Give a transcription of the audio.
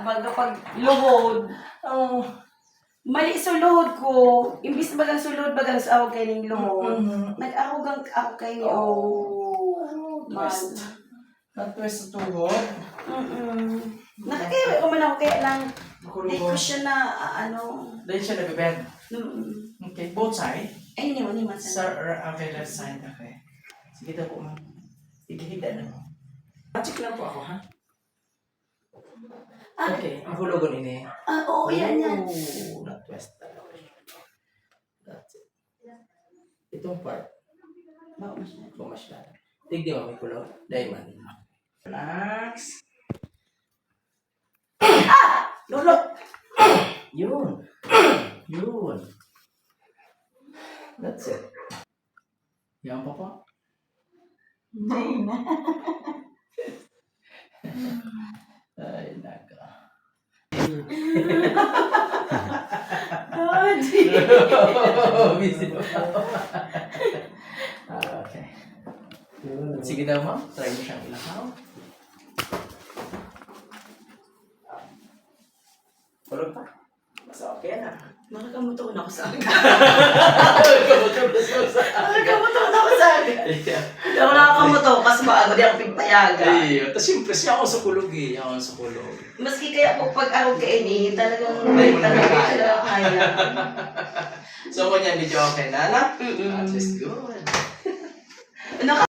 Pag luhod. Oh. Mali sulod ko. Imbis bagang sulod bagang sa ako kay ning luhod. Nag-ahog ang ako kay ni Twist. Na-twist sa tuhod. Nakakaya ko man ako kaya lang di ko Kulubos. siya na Dahil siya nabibend. Okay, both side. Ay, hindi mo naman Okay, left side. Okay. Sige daw po, ma'am. Higihida na mo. Check lang po ako, ha? Okay, ang hulugon ini. Oo, yan. Na-twist talaga. That's it. Itong part. Bumasyado. Tigdi mo, may kulong. Diamond. Relax. Lolo! Yun. That's it. Yan pa po. Hindi na. Ay, naka. Busy pa. Okay. Sige daw, ma'am. Try mo siyang ilahaw. Kulog pa. Mas okay na. Makakamuto na ako sa akin. Nakamuto Makakamuto na ako sa akin. Hindi ako nakakamuto kasi maaga di ako pigpayaga. Ay, tapos siyempre siya ako sa kulog eh. Ako sa kulog. Maski kaya po pag araw kay ini, talagang Hindi mo na talagang kaya. kaya. So, kanya medyo okay na, na? At least good.